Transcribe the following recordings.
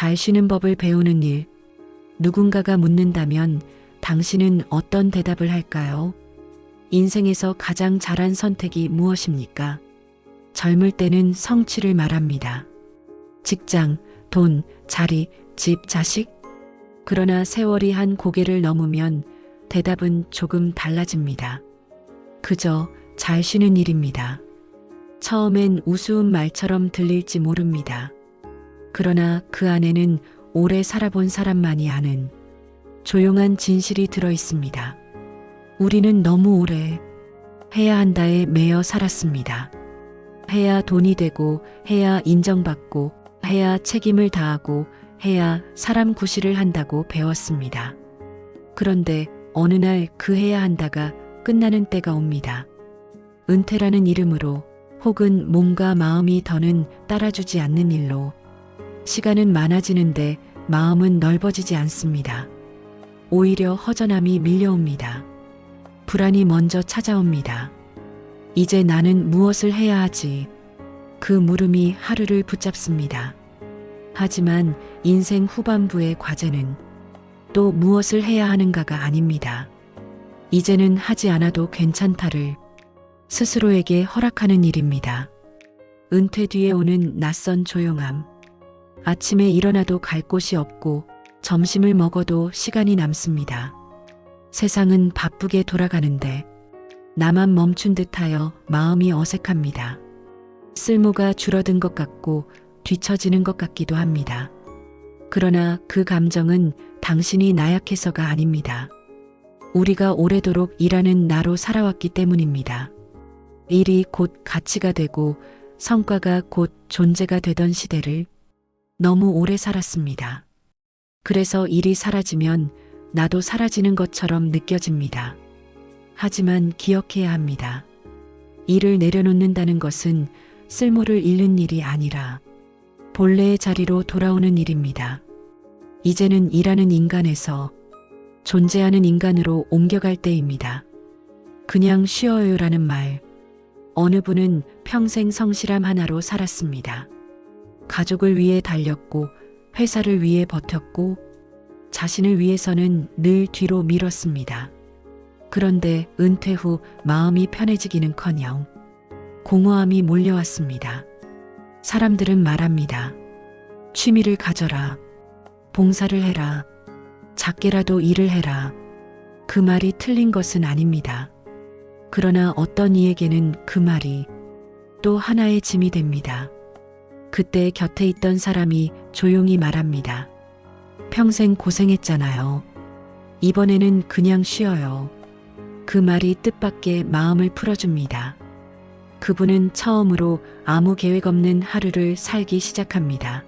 잘 쉬는 법을 배우는 일. 누군가가 묻는다면 당신은 어떤 대답을 할까요? 인생에서 가장 잘한 선택이 무엇입니까? 젊을 때는 성취를 말합니다. 직장, 돈, 자리, 집, 자식? 그러나 세월이 한 고개를 넘으면 대답은 조금 달라집니다. 그저 잘 쉬는 일입니다. 처음엔 우스운 말처럼 들릴지 모릅니다. 그러나 그 안에는 오래 살아본 사람만이 아는 조용한 진실이 들어 있습니다. 우리는 너무 오래 해야 한다에 매여 살았습니다. 해야 돈이 되고, 해야 인정받고, 해야 책임을 다하고, 해야 사람 구실을 한다고 배웠습니다. 그런데 어느 날 그 해야 한다가 끝나는 때가 옵니다. 은퇴라는 이름으로, 혹은 몸과 마음이 더는 따라주지 않는 일로 시간은 많아지는데 마음은 넓어지지 않습니다. 오히려 허전함이 밀려옵니다. 불안이 먼저 찾아옵니다. 이제 나는 무엇을 해야 하지? 그 물음이 하루를 붙잡습니다. 하지만 인생 후반부의 과제는 또 무엇을 해야 하는가가 아닙니다. 이제는 하지 않아도 괜찮다를 스스로에게 허락하는 일입니다. 은퇴 뒤에 오는 낯선 조용함. 아침에 일어나도 갈 곳이 없고 점심을 먹어도 시간이 남습니다. 세상은 바쁘게 돌아가는데 나만 멈춘 듯하여 마음이 어색합니다. 쓸모가 줄어든 것 같고 뒤처지는 것 같기도 합니다. 그러나 그 감정은 당신이 나약해서가 아닙니다. 우리가 오래도록 일하는 나로 살아왔기 때문입니다. 일이 곧 가치가 되고 성과가 곧 존재가 되던 시대를 너무 오래 살았습니다. 그래서 일이 사라지면 나도 사라지는 것처럼 느껴집니다. 하지만 기억해야 합니다. 일을 내려놓는다는 것은 쓸모를 잃는 일이 아니라 본래의 자리로 돌아오는 일입니다. 이제는 일하는 인간에서 존재하는 인간으로 옮겨갈 때입니다. 그냥 쉬어요라는 말. 어느 분은 평생 성실함 하나로 살았습니다. 가족을 위해 달렸고, 회사를 위해 버텼고, 자신을 위해서는 늘 뒤로 미뤘습니다. 그런데 은퇴 후 마음이 편해지기는커녕 공허함이 몰려왔습니다. 사람들은 말합니다. 취미를 가져라. 봉사를 해라. 작게라도 일을 해라. 그 말이 틀린 것은 아닙니다. 그러나 어떤 이에게는 그 말이 또 하나의 짐이 됩니다. 그때 곁에 있던 사람이 조용히 말합니다. 평생 고생했잖아요. 이번에는 그냥 쉬어요. 그 말이 뜻밖의 마음을 풀어줍니다. 그분은 처음으로 아무 계획 없는 하루를 살기 시작합니다.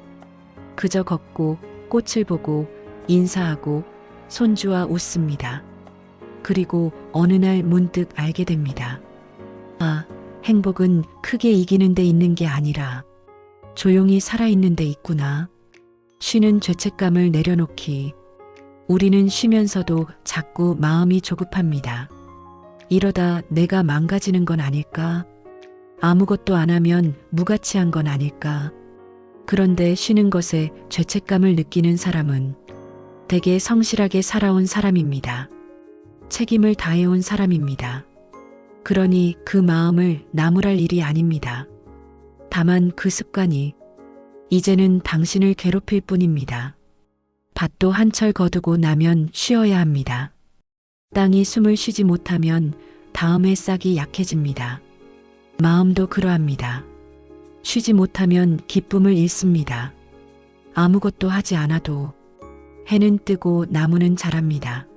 그저 걷고 꽃을 보고 인사하고 손주와 웃습니다. 그리고 어느 날 문득 알게 됩니다. 아, 행복은 크게 이기는 데 있는 게 아니라 조용히 살아있는 데 있구나. 쉬는 죄책감을 내려놓기. 우리는 쉬면서도 자꾸 마음이 조급합니다. 이러다 내가 망가지는 건 아닐까? 아무것도 안 하면 무가치한 건 아닐까? 그런데 쉬는 것에 죄책감을 느끼는 사람은 되게 성실하게 살아온 사람입니다. 책임을 다해온 사람입니다. 그러니 그 마음을 나무랄 일이 아닙니다. 다만 그 습관이 이제는 당신을 괴롭힐 뿐입니다. 밭도 한철 거두고 나면 쉬어야 합니다. 땅이 숨을 쉬지 못하면 다음에 싹이 약해집니다. 마음도 그러합니다. 쉬지 못하면 기쁨을 잃습니다. 아무것도 하지 않아도 해는 뜨고 나무는 자랍니다.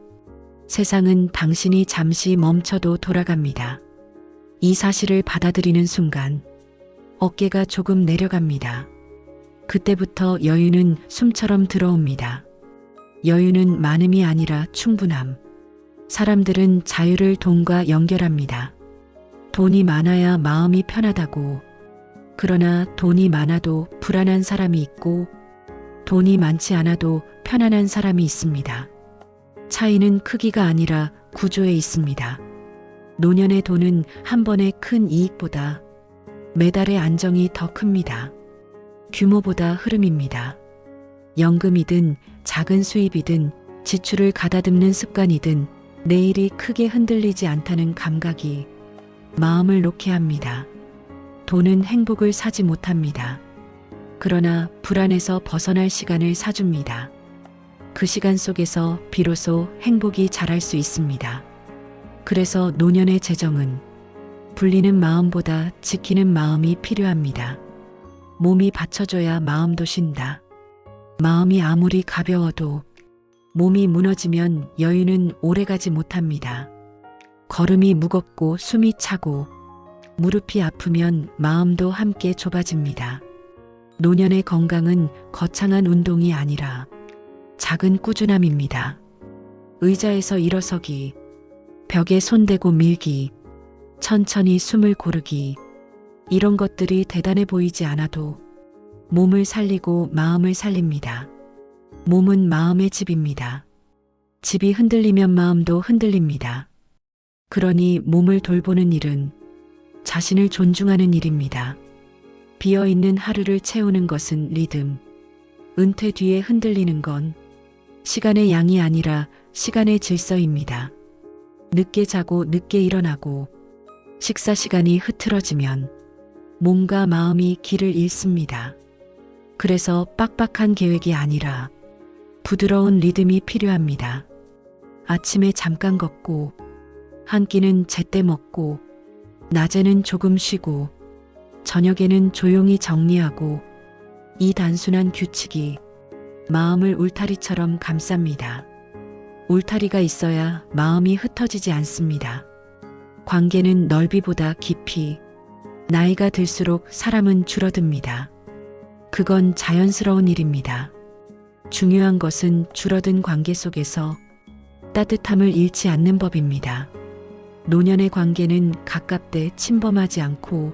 세상은 당신이 잠시 멈춰도 돌아갑니다. 이 사실을 받아들이는 순간 어깨가 조금 내려갑니다. 그때부터 여유는 숨처럼 들어옵니다. 여유는 많음이 아니라 충분함. 사람들은 자유를 돈과 연결합니다. 돈이 많아야 마음이 편하다고. 그러나 돈이 많아도 불안한 사람이 있고 돈이 많지 않아도 편안한 사람이 있습니다. 차이는 크기가 아니라 구조에 있습니다. 노년의 돈은 한 번의 큰 이익보다 매달의 안정이 더 큽니다. 규모보다 흐름입니다. 연금이든 작은 수입이든 지출을 가다듬는 습관이든 내일이 크게 흔들리지 않다는 감각이 마음을 놓게 합니다. 돈은 행복을 사지 못합니다. 그러나 불안에서 벗어날 시간을 사줍니다. 그 시간 속에서 비로소 행복이 자랄 수 있습니다. 그래서 노년의 재정은 불리는 마음보다 지키는 마음이 필요합니다. 몸이 받쳐줘야 마음도 쉰다. 마음이 아무리 가벼워도 몸이 무너지면 여유는 오래가지 못합니다. 걸음이 무겁고 숨이 차고 무릎이 아프면 마음도 함께 좁아집니다. 노년의 건강은 거창한 운동이 아니라 작은 꾸준함입니다. 의자에서 일어서기, 벽에 손대고 밀기, 천천히 숨을 고르기, 이런 것들이 대단해 보이지 않아도 몸을 살리고 마음을 살립니다. 몸은 마음의 집입니다. 집이 흔들리면 마음도 흔들립니다. 그러니 몸을 돌보는 일은 자신을 존중하는 일입니다. 비어있는 하루를 채우는 것은 리듬, 은퇴 뒤에 흔들리는 건 시간의 양이 아니라 시간의 질서입니다. 늦게 자고 늦게 일어나고 식사 시간이 흐트러지면 몸과 마음이 길을 잃습니다. 그래서 빡빡한 계획이 아니라 부드러운 리듬이 필요합니다. 아침에 잠깐 걷고, 한 끼는 제때 먹고, 낮에는 조금 쉬고, 저녁에는 조용히 정리하고, 이 단순한 규칙이 마음을 울타리처럼 감쌉니다. 울타리가 있어야 마음이 흩어지지 않습니다. 관계는 넓이보다 깊이, 나이가 들수록 사람은 줄어듭니다. 그건 자연스러운 일입니다. 중요한 것은 줄어든 관계 속에서 따뜻함을 잃지 않는 법입니다. 노년의 관계는 가깝되 침범하지 않고,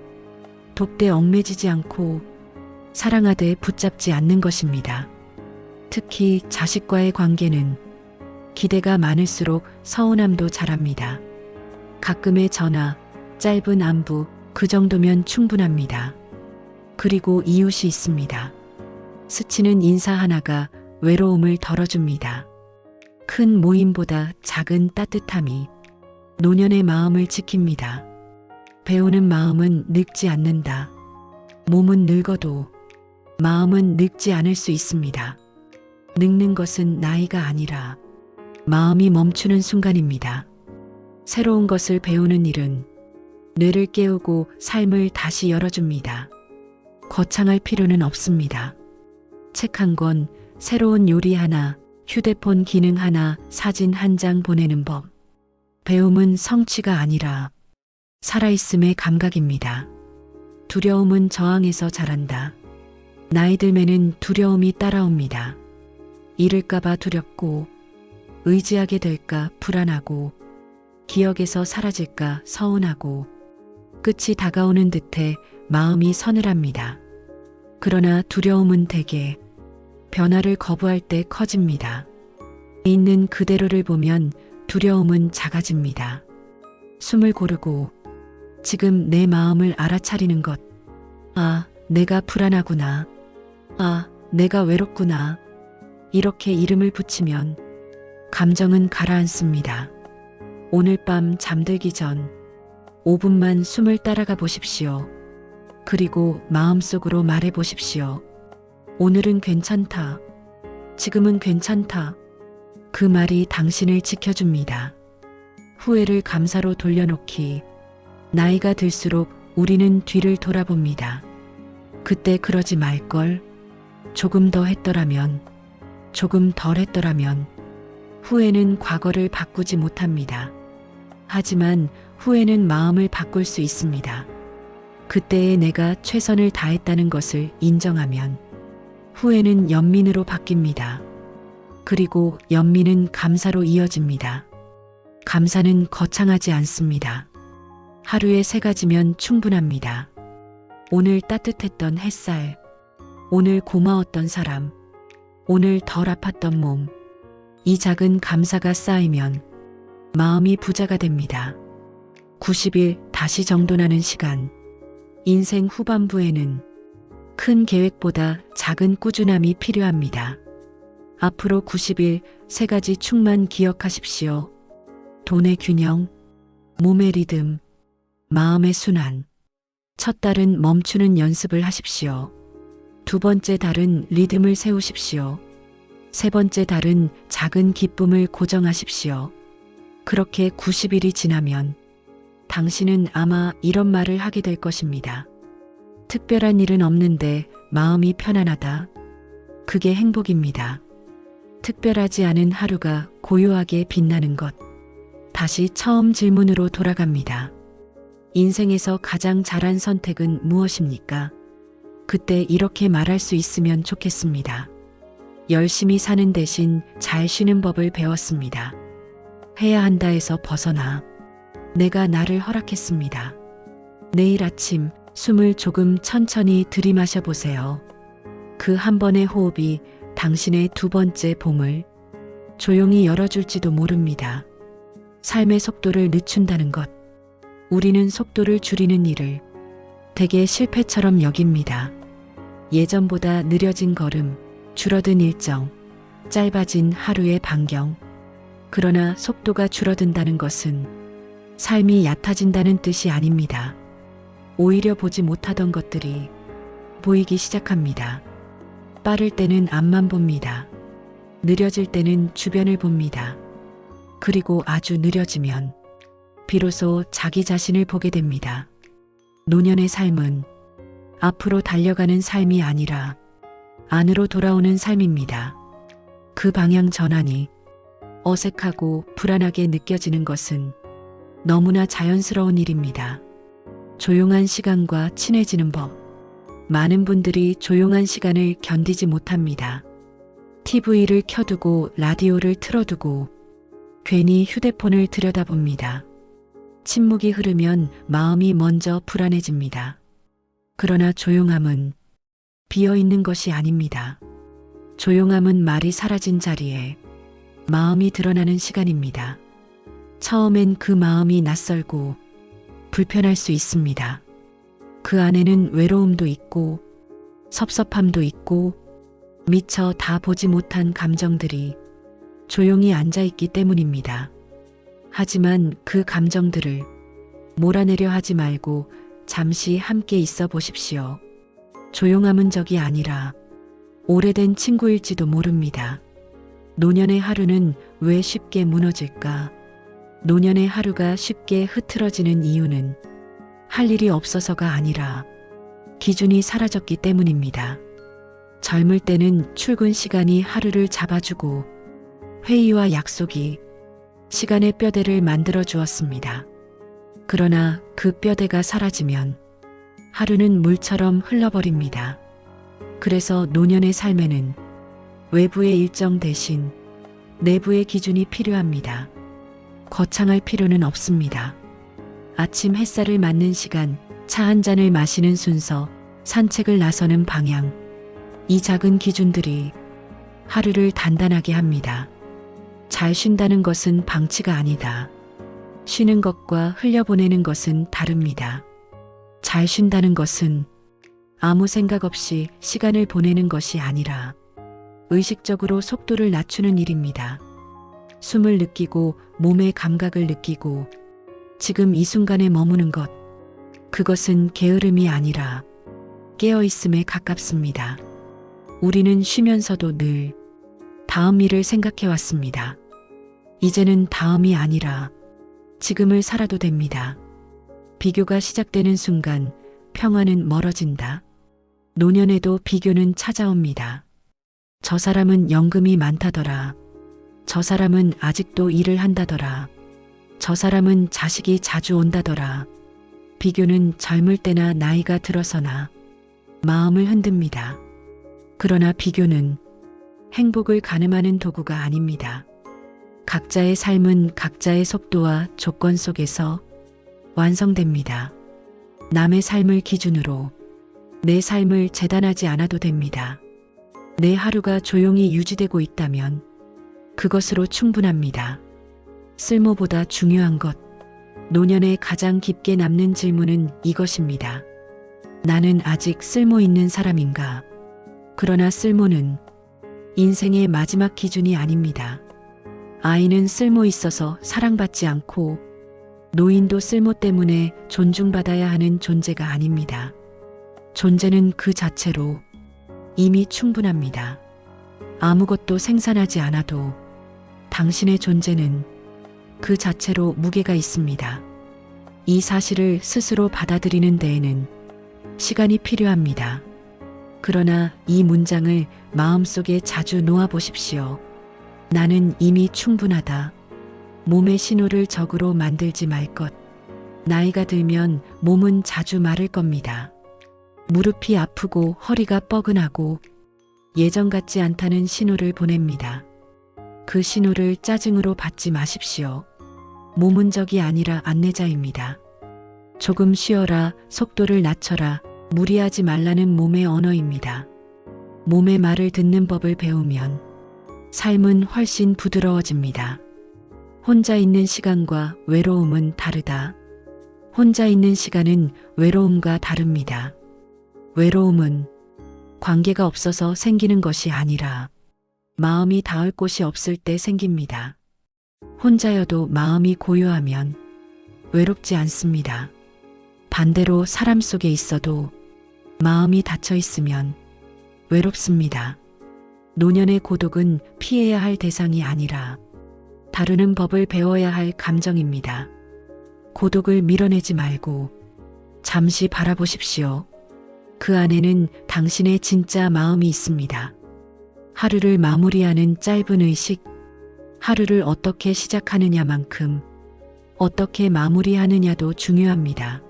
돕되 얽매지지 않고, 사랑하되 붙잡지 않는 것입니다. 특히 자식과의 관계는 기대가 많을수록 서운함도 자랍니다. 가끔의 전화, 짧은 안부, 그 정도면 충분합니다. 그리고 이웃이 있습니다. 스치는 인사 하나가 외로움을 덜어줍니다. 큰 모임보다 작은 따뜻함이 노년의 마음을 지킵니다. 배우는 마음은 늙지 않는다. 몸은 늙어도 마음은 늙지 않을 수 있습니다. 늙는 것은 나이가 아니라 마음이 멈추는 순간입니다. 새로운 것을 배우는 일은 뇌를 깨우고 삶을 다시 열어줍니다. 거창할 필요는 없습니다. 책 한 권, 새로운 요리 하나, 휴대폰 기능 하나, 사진 한 장 보내는 법. 배움은 성취가 아니라 살아있음의 감각입니다. 두려움은 저항에서 자란다. 나이 들면은 두려움이 따라옵니다. 잃을까봐 두렵고, 의지하게 될까 불안하고, 기억에서 사라질까 서운하고, 끝이 다가오는 듯해 마음이 서늘합니다. 그러나 두려움은 대개 변화를 거부할 때 커집니다. 있는 그대로를 보면 두려움은 작아집니다. 숨을 고르고 지금 내 마음을 알아차리는 것. 아, 내가 불안하구나. 아, 내가 외롭구나. 이렇게 이름을 붙이면 감정은 가라앉습니다. 오늘 밤 잠들기 전 5분만 숨을 따라가 보십시오. 그리고 마음속으로 말해 보십시오. 오늘은 괜찮다. 지금은 괜찮다. 그 말이 당신을 지켜줍니다. 후회를 감사로 돌려놓기. 나이가 들수록 우리는 뒤를 돌아봅니다. 그때 그러지 말걸. 조금 더 했더라면, 조금 덜 했더라면. 후회는 과거를 바꾸지 못합니다. 하지만 후회는 마음을 바꿀 수 있습니다. 그때의 내가 최선을 다했다는 것을 인정하면 후회는 연민으로 바뀝니다. 그리고 연민은 감사로 이어집니다. 감사는 거창하지 않습니다. 하루에 3가지면 충분합니다. 오늘 따뜻했던 햇살, 오늘 고마웠던 사람, 오늘 덜 아팠던 몸. 이 작은 감사가 쌓이면 마음이 부자가 됩니다. 90일 다시 정돈하는 시간. 인생 후반부에는 큰 계획보다 작은 꾸준함이 필요합니다. 앞으로 90일 3가지 축만 기억하십시오. 돈의 균형, 몸의 리듬, 마음의 순환. 첫 달은 멈추는 연습을 하십시오. 두 번째 달은 리듬을 세우십시오. 세 번째 달은 작은 기쁨을 고정하십시오. 그렇게 90일이 지나면 당신은 아마 이런 말을 하게 될 것입니다. 특별한 일은 없는데 마음이 편안하다. 그게 행복입니다. 특별하지 않은 하루가 고요하게 빛나는 것. 다시 처음 질문으로 돌아갑니다. 인생에서 가장 잘한 선택은 무엇입니까? 그때 이렇게 말할 수 있으면 좋겠습니다. 열심히 사는 대신 잘 쉬는 법을 배웠습니다. 해야 한다에서 벗어나 내가 나를 허락했습니다. 내일 아침 숨을 조금 천천히 들이마셔 보세요. 그 한 번의 호흡이 당신의 두 번째 봄을 조용히 열어줄지도 모릅니다. 삶의 속도를 늦춘다는 것. 우리는 속도를 줄이는 일을 대개 실패처럼 여깁니다. 예전보다 느려진 걸음, 줄어든 일정, 짧아진 하루의 반경. 그러나 속도가 줄어든다는 것은 삶이 얕아진다는 뜻이 아닙니다. 오히려 보지 못하던 것들이 보이기 시작합니다. 빠를 때는 앞만 봅니다. 느려질 때는 주변을 봅니다. 그리고 아주 느려지면 비로소 자기 자신을 보게 됩니다. 노년의 삶은 앞으로 달려가는 삶이 아니라 안으로 돌아오는 삶입니다. 그 방향 전환이 어색하고 불안하게 느껴지는 것은 너무나 자연스러운 일입니다. 조용한 시간과 친해지는 법. 많은 분들이 조용한 시간을 견디지 못합니다. TV를 켜두고 라디오를 틀어두고 괜히 휴대폰을 들여다봅니다. 침묵이 흐르면 마음이 먼저 불안해집니다. 그러나 조용함은 비어있는 것이 아닙니다. 조용함은 말이 사라진 자리에 마음이 드러나는 시간입니다. 처음엔 그 마음이 낯설고 불편할 수 있습니다. 그 안에는 외로움도 있고 섭섭함도 있고 미처 다 보지 못한 감정들이 조용히 앉아있기 때문입니다. 하지만 그 감정들을 몰아내려 하지 말고 잠시 함께 있어 보십시오. 조용함은 적이 아니라 오래된 친구일지도 모릅니다. 노년의 하루는 왜 쉽게 무너질까? 노년의 하루가 쉽게 흐트러지는 이유는 할 일이 없어서가 아니라 기준이 사라졌기 때문입니다. 젊을 때는 출근 시간이 하루를 잡아주고 회의와 약속이 시간의 뼈대를 만들어 주었습니다. 그러나 그 뼈대가 사라지면 하루는 물처럼 흘러버립니다. 그래서 노년의 삶에는 외부의 일정 대신 내부의 기준이 필요합니다. 거창할 필요는 없습니다. 아침 햇살을 맞는 시간, 차 한 잔을 마시는 순서, 산책을 나서는 방향. 이 작은 기준들이 하루를 단단하게 합니다. 잘 쉰다는 것은 방치가 아니다. 쉬는 것과 흘려보내는 것은 다릅니다. 잘 쉰다는 것은 아무 생각 없이 시간을 보내는 것이 아니라 의식적으로 속도를 낮추는 일입니다. 숨을 느끼고 몸의 감각을 느끼고 지금 이 순간에 머무는 것. 그것은 게으름이 아니라 깨어있음에 가깝습니다. 우리는 쉬면서도 늘 다음 일을 생각해 왔습니다. 이제는 다음이 아니라 지금을 살아도 됩니다. 비교가 시작되는 순간 평화는 멀어진다. 노년에도 비교는 찾아옵니다. 저 사람은 연금이 많다더라. 저 사람은 아직도 일을 한다더라. 저 사람은 자식이 자주 온다더라. 비교는 젊을 때나 나이가 들어서나 마음을 흔듭니다. 그러나 비교는 행복을 가늠하는 도구가 아닙니다. 각자의 삶은 각자의 속도와 조건 속에서 완성됩니다. 남의 삶을 기준으로 내 삶을 재단하지 않아도 됩니다. 내 하루가 조용히 유지되고 있다면 그것으로 충분합니다. 쓸모보다 중요한 것. 노년에 가장 깊게 남는 질문은 이것입니다. 나는 아직 쓸모 있는 사람인가? 그러나 쓸모는 인생의 마지막 기준이 아닙니다. 아이는 쓸모 있어서 사랑받지 않고 노인도 쓸모 때문에 존중받아야 하는 존재가 아닙니다. 존재는 그 자체로 이미 충분합니다. 아무것도 생산하지 않아도 당신의 존재는 그 자체로 무게가 있습니다. 이 사실을 스스로 받아들이는 데에는 시간이 필요합니다. 그러나 이 문장을 마음속에 자주 놓아 보십시오. 나는 이미 충분하다. 몸의 신호를 적으로 만들지 말 것. 나이가 들면 몸은 자주 마를 겁니다. 무릎이 아프고 허리가 뻐근하고 예전 같지 않다는 신호를 보냅니다. 그 신호를 짜증으로 받지 마십시오. 몸은 적이 아니라 안내자입니다. 조금 쉬어라, 속도를 낮춰라, 무리하지 말라는 몸의 언어입니다. 몸의 말을 듣는 법을 배우면 삶은 훨씬 부드러워집니다. 혼자 있는 시간과 외로움은 다르다. 혼자 있는 시간은 외로움과 다릅니다. 외로움은 관계가 없어서 생기는 것이 아니라 마음이 닿을 곳이 없을 때 생깁니다. 혼자여도 마음이 고요하면 외롭지 않습니다. 반대로 사람 속에 있어도 마음이 닫혀 있으면 외롭습니다. 노년의 고독은 피해야 할 대상이 아니라 다루는 법을 배워야 할 감정입니다. 고독을 밀어내지 말고 잠시 바라보십시오. 그 안에는 당신의 진짜 마음이 있습니다. 하루를 마무리하는 짧은 의식, 하루를 어떻게 시작하느냐만큼 어떻게 마무리하느냐도 중요합니다.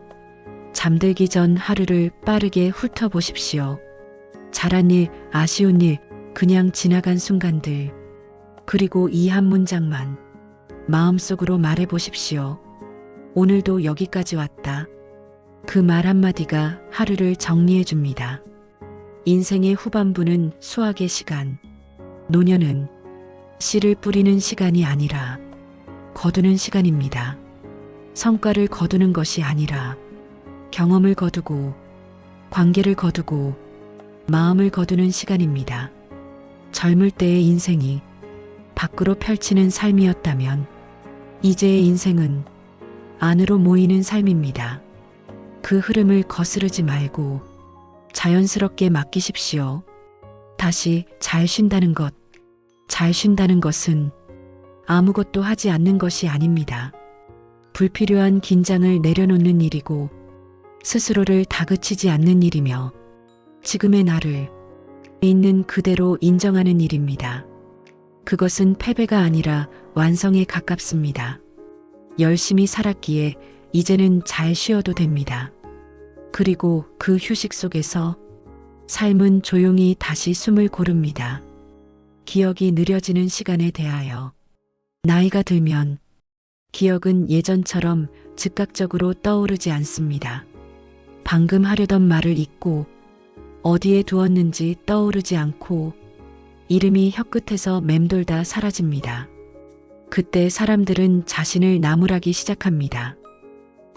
잠들기 전 하루를 빠르게 훑어보십시오. 잘한 일, 아쉬운 일, 그냥 지나간 순간들, 그리고 이 한 문장만 마음속으로 말해보십시오. 오늘도 여기까지 왔다. 그 말 한마디가 하루를 정리해줍니다. 인생의 후반부는 수확의 시간, 노년은 씨를 뿌리는 시간이 아니라 거두는 시간입니다. 성과를 거두는 것이 아니라 경험을 거두고 관계를 거두고 마음을 거두는 시간입니다. 젊을 때의 인생이 밖으로 펼치는 삶이었다면 이제의 인생은 안으로 모이는 삶입니다. 그 흐름을 거스르지 말고 자연스럽게 맡기십시오. 다시 잘 쉰다는 것, 잘 쉰다는 것은 아무것도 하지 않는 것이 아닙니다. 불필요한 긴장을 내려놓는 일이고 스스로를 다그치지 않는 일이며 지금의 나를 있는 그대로 인정하는 일입니다. 그것은 패배가 아니라 완성에 가깝습니다. 열심히 살았기에 이제는 잘 쉬어도 됩니다. 그리고 그 휴식 속에서 삶은 조용히 다시 숨을 고릅니다. 기억이 느려지는 시간에 대하여 나이가 들면 기억은 예전처럼 즉각적으로 떠오르지 않습니다. 방금 하려던 말을 잊고 어디에 두었는지 떠오르지 않고 이름이 혀끝에서 맴돌다 사라집니다. 그때 사람들은 자신을 나무라기 시작합니다.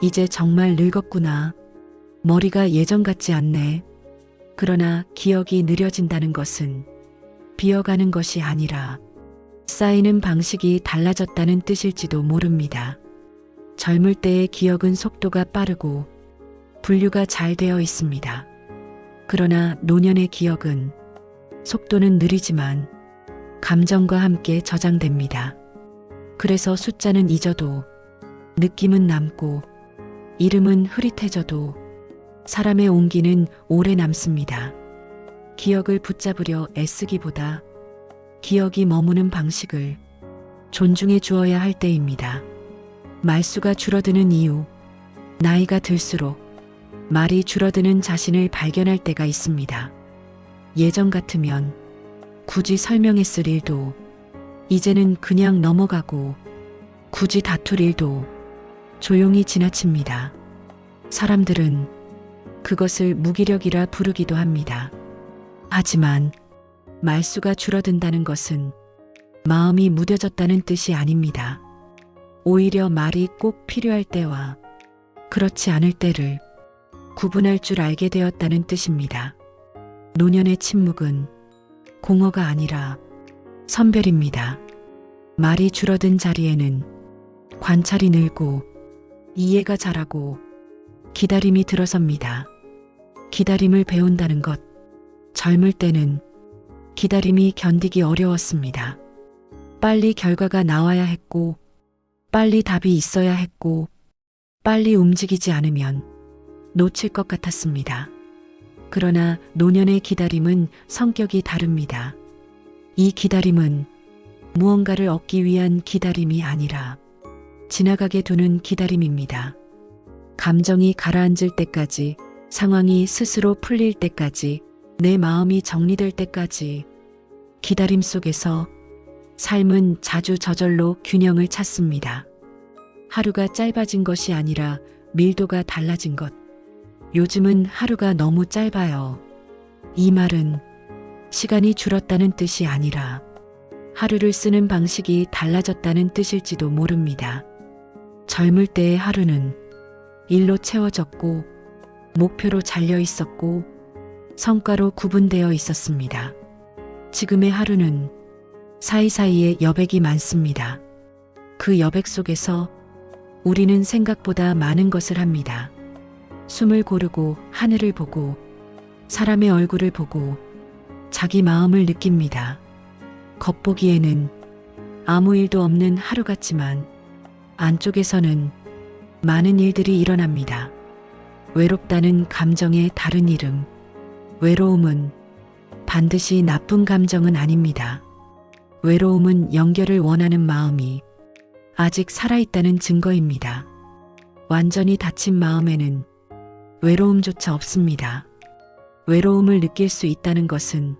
이제 정말 늙었구나. 머리가 예전 같지 않네. 그러나 기억이 느려진다는 것은 비어가는 것이 아니라 쌓이는 방식이 달라졌다는 뜻일지도 모릅니다. 젊을 때의 기억은 속도가 빠르고 분류가 잘 되어 있습니다. 그러나 노년의 기억은 속도는 느리지만 감정과 함께 저장됩니다. 그래서 숫자는 잊어도 느낌은 남고 이름은 흐릿해져도 사람의 온기는 오래 남습니다. 기억을 붙잡으려 애쓰기보다 기억이 머무는 방식을 존중해 주어야 할 때입니다. 말수가 줄어드는 이유, 나이가 들수록 말이 줄어드는 자신을 발견할 때가 있습니다. 예전 같으면 굳이 설명했을 일도 이제는 그냥 넘어가고 굳이 다툴 일도 조용히 지나칩니다. 사람들은 그것을 무기력이라 부르기도 합니다. 하지만 말수가 줄어든다는 것은 마음이 무뎌졌다는 뜻이 아닙니다. 오히려 말이 꼭 필요할 때와 그렇지 않을 때를 구분할 줄 알게 되었다는 뜻입니다. 노년의 침묵은 공허가 아니라 선별입니다. 말이 줄어든 자리에는 관찰이 늘고 이해가 자라고 기다림이 들어섭니다. 기다림을 배운다는 것. 젊을 때는 기다림이 견디기 어려웠습니다. 빨리 결과가 나와야 했고, 빨리 답이 있어야 했고, 빨리 움직이지 않으면 놓칠 것 같았습니다. 그러나 노년의 기다림은 성격이 다릅니다. 이 기다림은 무언가를 얻기 위한 기다림이 아니라 지나가게 두는 기다림입니다. 감정이 가라앉을 때까지, 상황이 스스로 풀릴 때까지, 내 마음이 정리될 때까지 기다림 속에서 삶은 자주 저절로 균형을 찾습니다. 하루가 짧아진 것이 아니라 밀도가 달라진 것. 요즘은 하루가 너무 짧아요. 이 말은 시간이 줄었다는 뜻이 아니라 하루를 쓰는 방식이 달라졌다는 뜻일지도 모릅니다. 젊을 때의 하루는 일로 채워졌고, 목표로 잘려 있었고, 성과로 구분되어 있었습니다. 지금의 하루는 사이사이에 여백이 많습니다. 그 여백 속에서 우리는 생각보다 많은 것을 합니다. 숨을 고르고 하늘을 보고 사람의 얼굴을 보고 자기 마음을 느낍니다. 겉보기에는 아무 일도 없는 하루 같지만 안쪽에서는 많은 일들이 일어납니다. 외롭다는 감정의 다른 이름. 외로움은 반드시 나쁜 감정은 아닙니다. 외로움은 연결을 원하는 마음이 아직 살아있다는 증거입니다. 완전히 닫힌 마음에는 외로움조차 없습니다. 외로움을 느낄 수 있다는 것은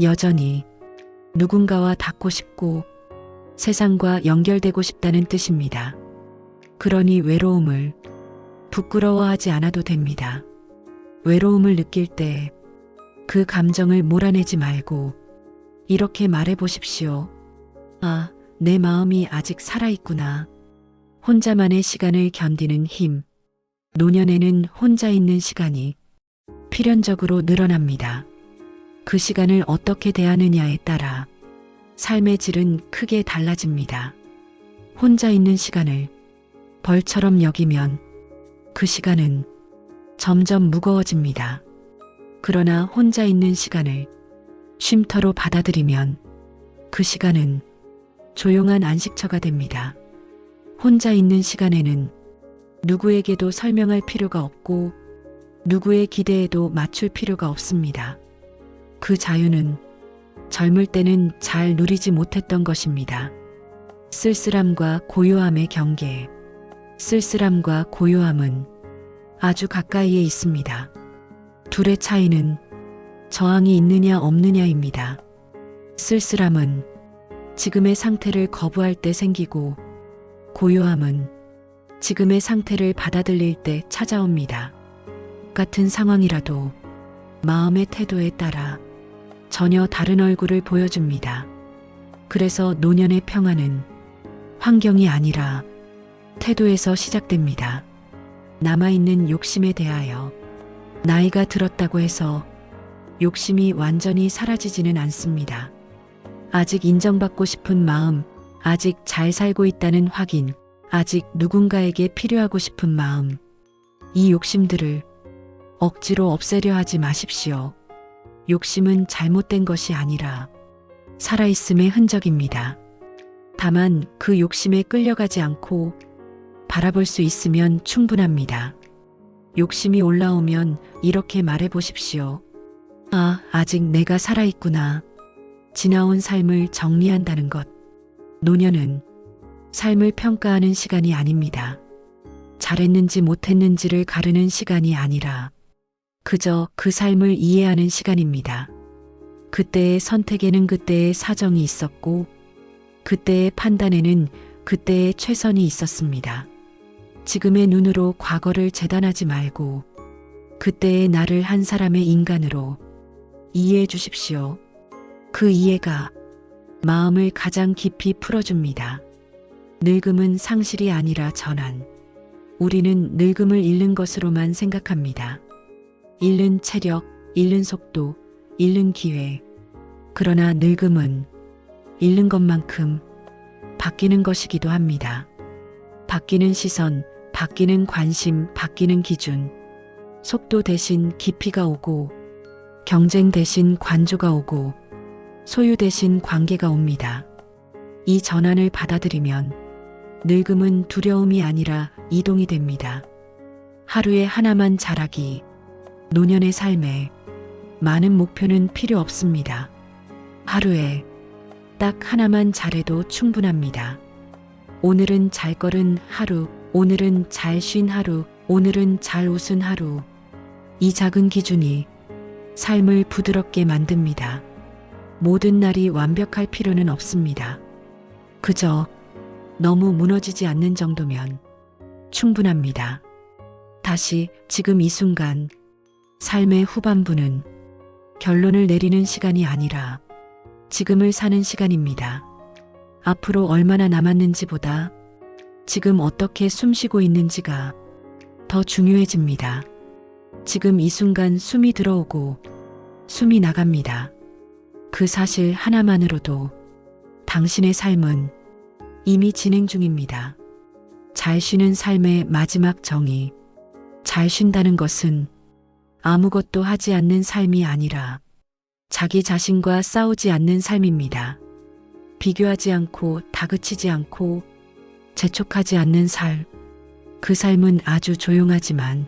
여전히 누군가와 닿고 싶고 세상과 연결되고 싶다는 뜻입니다. 그러니 외로움을 부끄러워하지 않아도 됩니다. 외로움을 느낄 때 그 감정을 몰아내지 말고 이렇게 말해 보십시오. 아, 내 마음이 아직 살아있구나. 혼자만의 시간을 견디는 힘. 노년에는 혼자 있는 시간이 필연적으로 늘어납니다. 그 시간을 어떻게 대하느냐에 따라 삶의 질은 크게 달라집니다. 혼자 있는 시간을 벌처럼 여기면 그 시간은 점점 무거워집니다. 그러나 혼자 있는 시간을 쉼터로 받아들이면 그 시간은 조용한 안식처가 됩니다. 혼자 있는 시간에는 누구에게도 설명할 필요가 없고 누구의 기대에도 맞출 필요가 없습니다. 그 자유는 젊을 때는 잘 누리지 못했던 것입니다. 쓸쓸함과 고요함의 경계. 쓸쓸함과 고요함은 아주 가까이에 있습니다. 둘의 차이는 저항이 있느냐 없느냐입니다. 쓸쓸함은 지금의 상태를 거부할 때 생기고 고요함은 지금의 상태를 받아들일 때 찾아옵니다. 같은 상황이라도 마음의 태도에 따라 전혀 다른 얼굴을 보여줍니다. 그래서 노년의 평화는 환경이 아니라 태도에서 시작됩니다. 남아있는 욕심에 대하여 나이가 들었다고 해서 욕심이 완전히 사라지지는 않습니다. 아직 인정받고 싶은 마음, 아직 잘 살고 있다는 확인, 아직 누군가에게 필요하고 싶은 마음. 이 욕심들을 억지로 없애려 하지 마십시오. 욕심은 잘못된 것이 아니라 살아있음의 흔적입니다. 다만 그 욕심에 끌려가지 않고 바라볼 수 있으면 충분합니다. 욕심이 올라오면 이렇게 말해 보십시오. 아, 아직 내가 살아있구나. 지나온 삶을 정리한다는 것. 노년은 삶을 평가하는 시간이 아닙니다. 잘했는지 못했는지를 가르는 시간이 아니라 그저 그 삶을 이해하는 시간입니다. 그때의 선택에는 그때의 사정이 있었고 그때의 판단에는 그때의 최선이 있었습니다. 지금의 눈으로 과거를 재단하지 말고 그때의 나를 한 사람의 인간으로 이해해 주십시오. 그 이해가 마음을 가장 깊이 풀어줍니다. 늙음은 상실이 아니라 전환. 우리는 늙음을 잃는 것으로만 생각합니다. 잃는 체력, 잃는 속도, 잃는 기회. 그러나 늙음은 잃는 것만큼 바뀌는 것이기도 합니다. 바뀌는 시선, 바뀌는 관심, 바뀌는 기준, 속도 대신 깊이가 오고, 경쟁 대신 관조가 오고, 소유 대신 관계가 옵니다. 이 전환을 받아들이면 늙음은 두려움이 아니라 이동이 됩니다. 하루에 하나만 잘하기, 노년의 삶에 많은 목표는 필요 없습니다. 하루에 딱 하나만 잘해도 충분합니다. 오늘은 잘 걸은 하루, 오늘은 잘 쉰 하루, 오늘은 잘 웃은 하루. 이 작은 기준이 삶을 부드럽게 만듭니다. 모든 날이 완벽할 필요는 없습니다. 그저 너무 무너지지 않는 정도면 충분합니다. 다시 지금 이 순간, 삶의 후반부는 결론을 내리는 시간이 아니라 지금을 사는 시간입니다. 앞으로 얼마나 남았는지보다 지금 어떻게 숨쉬고 있는지가 더 중요해집니다. 지금 이 순간 숨이 들어오고 숨이 나갑니다. 그 사실 하나만으로도 당신의 삶은 이미 진행 중입니다. 잘 쉬는 삶의 마지막 정의. 잘 쉰다는 것은 아무것도 하지 않는 삶이 아니라 자기 자신과 싸우지 않는 삶입니다. 비교하지 않고 다그치지 않고 재촉하지 않는 삶. 그 삶은 아주 조용하지만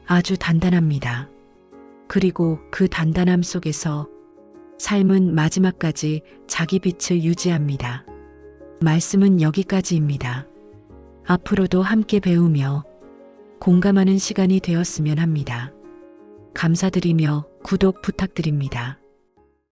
아주 단단합니다. 그리고 그 단단함 속에서 삶은 마지막까지 자기 빛을 유지합니다. 말씀은 여기까지입니다. 앞으로도 함께 배우며 공감하는 시간이 되었으면 합니다. 감사드리며 구독 부탁드립니다.